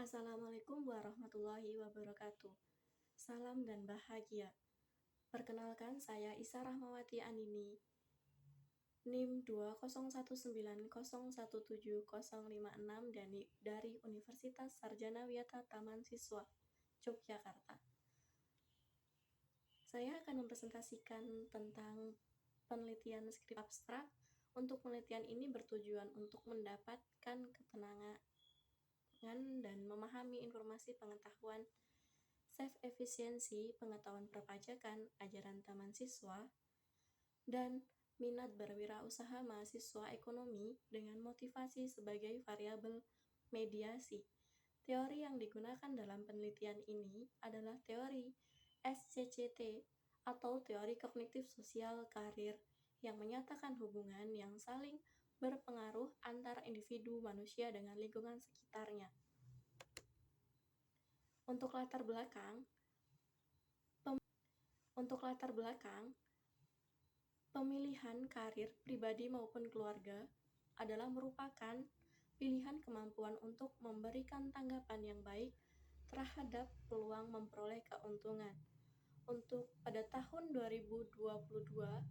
Assalamualaikum warahmatullahi wabarakatuh. Salam dan bahagia. Perkenalkan, saya Isa Rahmawati Anini, NIM 20190170056 dari Universitas Sarjana Wiyata Taman Siswa, Yogyakarta. Saya akan mempresentasikan tentang penelitian skrip abstrak. Untuk penelitian ini bertujuan untuk mendapatkan ketenangan dan memahami informasi pengetahuan self-efisiensi, pengetahuan perpajakan, ajaran taman siswa, dan minat berwirausaha mahasiswa ekonomi dengan motivasi sebagai variabel mediasi. Teori yang digunakan dalam penelitian ini adalah teori SCCT atau teori kognitif sosial karir yang menyatakan hubungan yang saling berpengaruh antara individu manusia dengan lingkungan sekitarnya. Untuk latar belakang, pemilihan karir pribadi maupun keluarga adalah merupakan pilihan kemampuan untuk memberikan tanggapan yang baik terhadap peluang memperoleh keuntungan. Untuk pada tahun 2022,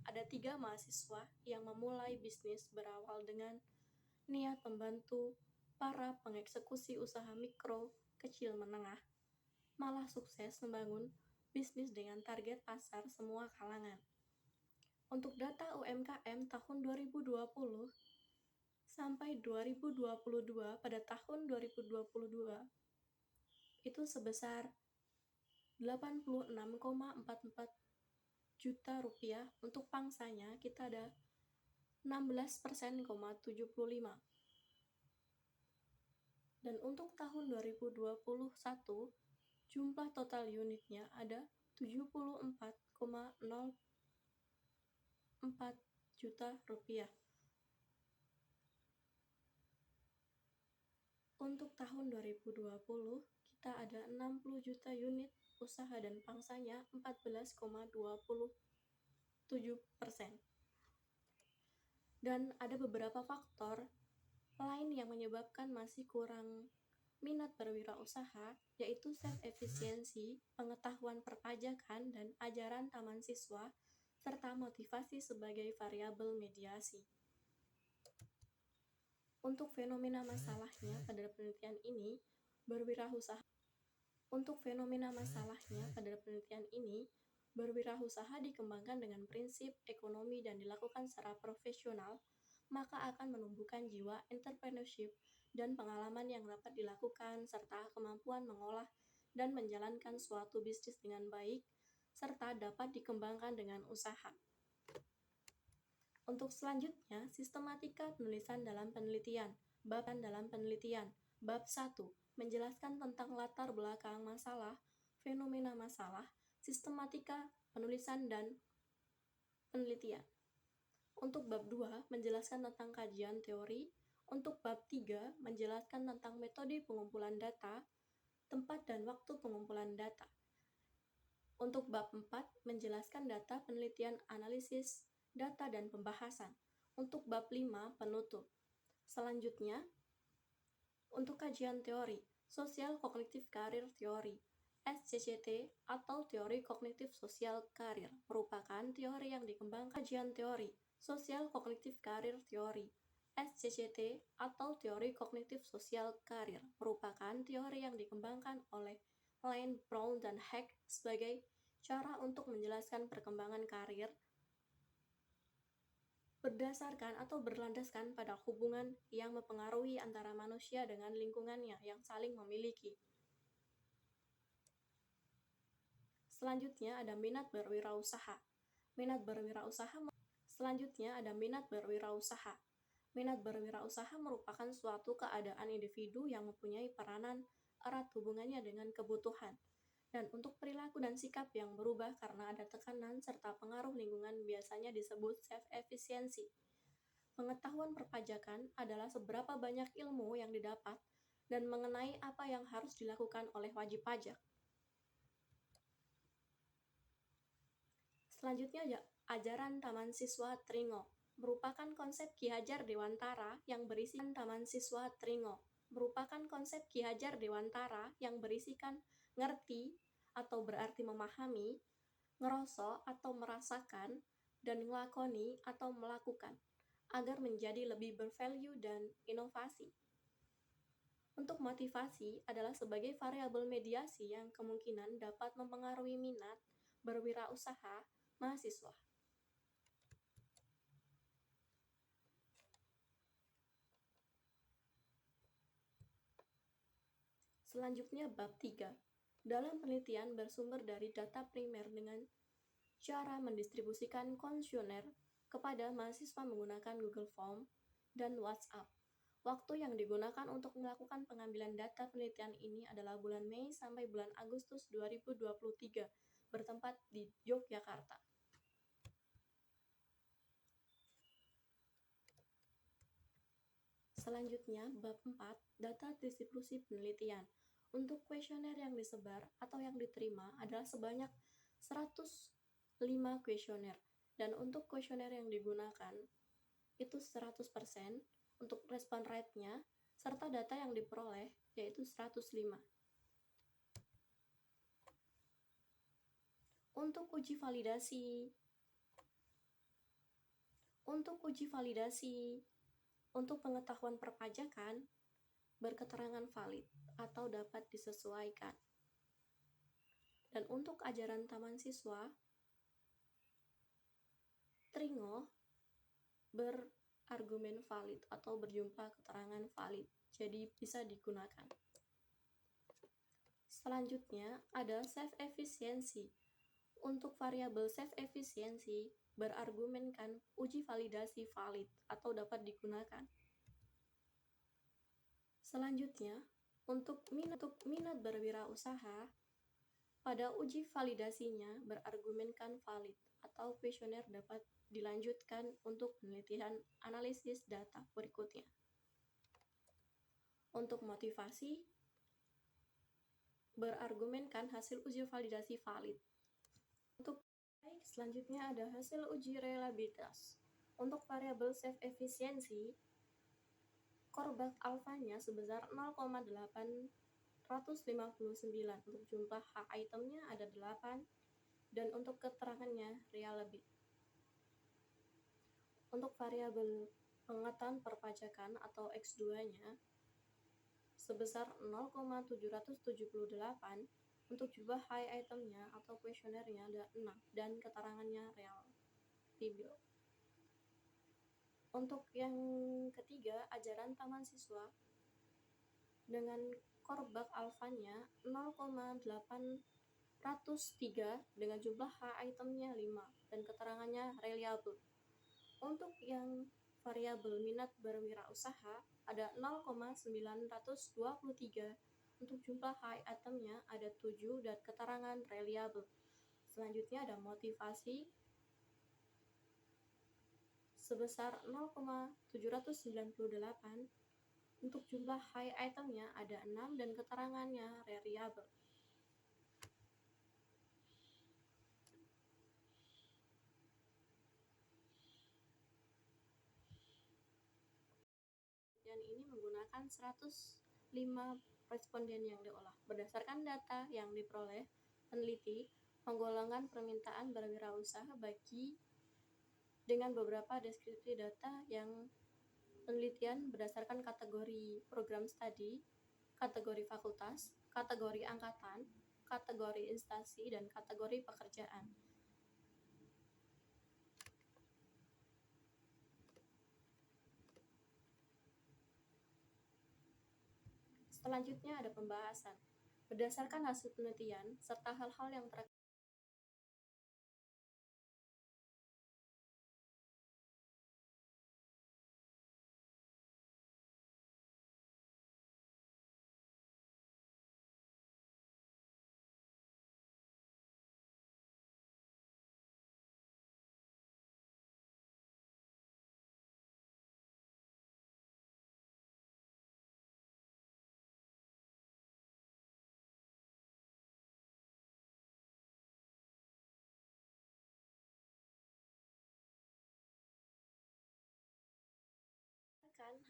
ada 3 mahasiswa yang memulai bisnis berawal dengan niat membantu para pengeksekusi usaha mikro, kecil, menengah, malah sukses membangun bisnis dengan target pasar semua kalangan. Untuk data UMKM tahun 2020 sampai 2022, pada tahun 2022 itu sebesar 86,44 juta rupiah. Untuk pangsanya kita ada 16%,75. Dan untuk tahun 2021 jumlah total unitnya ada 74,04 juta rupiah. Untuk tahun 2020 kita ada 60 juta unit usaha dan pangsanya 14,27%. Dan ada beberapa faktor lain yang menyebabkan masih kurang minat berwirausaha, yaitu self-efisiensi, pengetahuan perpajakan dan ajaran taman siswa, serta motivasi sebagai variabel mediasi. Untuk fenomena masalahnya pada penelitian ini, berwirausaha dikembangkan dengan prinsip ekonomi dan dilakukan secara profesional, maka akan menumbuhkan jiwa entrepreneurship dan pengalaman yang dapat dilakukan serta kemampuan mengolah dan menjalankan suatu bisnis dengan baik serta dapat dikembangkan dengan usaha. Untuk selanjutnya, sistematika penulisan dalam penelitian. Bab 1. Menjelaskan tentang latar belakang masalah, fenomena masalah, sistematika penulisan dan penelitian. Untuk bab 2, menjelaskan tentang kajian teori. Untuk bab 3, menjelaskan tentang metode pengumpulan data, tempat dan waktu pengumpulan data. Untuk bab 4, menjelaskan data penelitian, analisis data dan pembahasan. Untuk bab 5, penutup. Selanjutnya, untuk kajian teori, Social Cognitive Career Theory, SCCT atau teori kognitif sosial karir, merupakan teori yang dikembangkan. Kajian teori, Social Cognitive Career Theory, SCCT atau teori kognitif sosial karir, merupakan teori yang dikembangkan oleh Lane, Brown, dan Heck sebagai cara untuk menjelaskan perkembangan karir berdasarkan atau berlandaskan pada hubungan yang mempengaruhi antara manusia dengan lingkungannya yang saling memiliki. Selanjutnya ada minat berwirausaha. Minat berwirausaha merupakan suatu keadaan individu yang mempunyai peranan erat hubungannya dengan kebutuhan dan untuk perilaku dan sikap yang berubah karena ada tekanan serta pengaruh lingkungan, biasanya disebut self-efisiensi. Pengetahuan perpajakan adalah seberapa banyak ilmu yang didapat dan mengenai apa yang harus dilakukan oleh wajib pajak. Selanjutnya ajaran Taman Siswa Tringo, merupakan konsep Ki Hajar Dewantara yang berisi Taman Siswa Tringo, merupakan konsep Ki Hajar Dewantara yang berisikan ngerti atau berarti memahami, ngerosok atau merasakan, dan ngelakoni atau melakukan, agar menjadi lebih bervalue dan inovasi. Untuk motivasi adalah sebagai variabel mediasi yang kemungkinan dapat mempengaruhi minat berwirausaha mahasiswa. Selanjutnya bab 3. Dalam penelitian bersumber dari data primer dengan cara mendistribusikan kuesioner kepada mahasiswa menggunakan Google Form dan WhatsApp. Waktu yang digunakan untuk melakukan pengambilan data penelitian ini adalah bulan Mei sampai bulan Agustus 2023, bertempat di Yogyakarta. Selanjutnya, bab 4, data distribusi penelitian. Untuk kuesioner yang disebar atau yang diterima adalah sebanyak 105 kuesioner, dan untuk kuesioner yang digunakan itu 100%, untuk respon rate-nya, serta data yang diperoleh yaitu 105. Untuk uji validasi, untuk pengetahuan perpajakan, berketerangan valid atau dapat disesuaikan. Dan untuk ajaran taman siswa, Tringo berargumen valid atau berjumlah keterangan valid, jadi bisa digunakan. Selanjutnya ada self efisiensi. Untuk variabel self efisiensi berargumenkan uji validasi valid atau dapat digunakan. Selanjutnya, untuk minat berwirausaha, pada uji validasinya berargumenkan valid atau kuesioner dapat dilanjutkan untuk penelitian analisis data berikutnya. Untuk motivasi, berargumenkan hasil uji validasi valid. Untuk selanjutnya ada hasil uji reliabilitas. Untuk variabel self efisiensi, korbak alfanya sebesar 0,859, untuk jumlah hak itemnya ada 8, dan untuk keterangannya reliable. Untuk variabel pengetahuan perpajakan atau X2-nya sebesar 0,778, untuk jumlah high itemnya atau kuesionernya ada 6, dan keterangannya reliable. Untuk yang ketiga, ajaran taman siswa dengan korbak alfanya 0,803 dengan jumlah H itemnya 5 dan keterangannya reliable. Untuk yang variabel minat berwirausaha ada 0,923, untuk jumlah H itemnya ada 7 dan keterangan reliable. Selanjutnya ada motivasi sebesar 0,798, untuk jumlah high itemnya ada 6 dan keterangannya reliable. Dan ini menggunakan 105 responden yang diolah. Berdasarkan data yang diperoleh, peneliti penggolongan permintaan berwirausaha bagi dengan beberapa deskripsi data yang penelitian berdasarkan kategori program studi, kategori fakultas, kategori angkatan, kategori instansi, dan kategori pekerjaan. Selanjutnya ada pembahasan. Berdasarkan hasil penelitian serta hal-hal yang terkait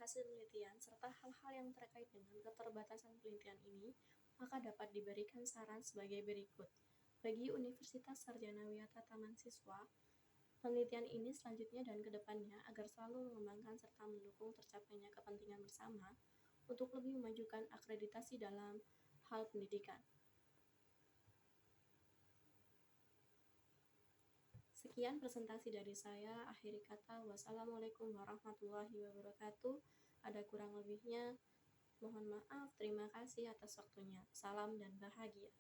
hasil penelitian serta hal-hal yang terkait dengan keterbatasan penelitian ini, maka dapat diberikan saran sebagai berikut. Bagi Universitas Sarjana Wiyata Taman Siswa, penelitian ini selanjutnya dan kedepannya agar selalu mengembangkan serta mendukung tercapainya kepentingan bersama untuk lebih memajukan akreditasi dalam hal pendidikan. Sekian presentasi dari saya. Akhiri kata, wassalamualaikum warahmatullahi wabarakatuh. Ada kurang lebihnya, mohon maaf. Terima kasih atas waktunya. Salam dan bahagia.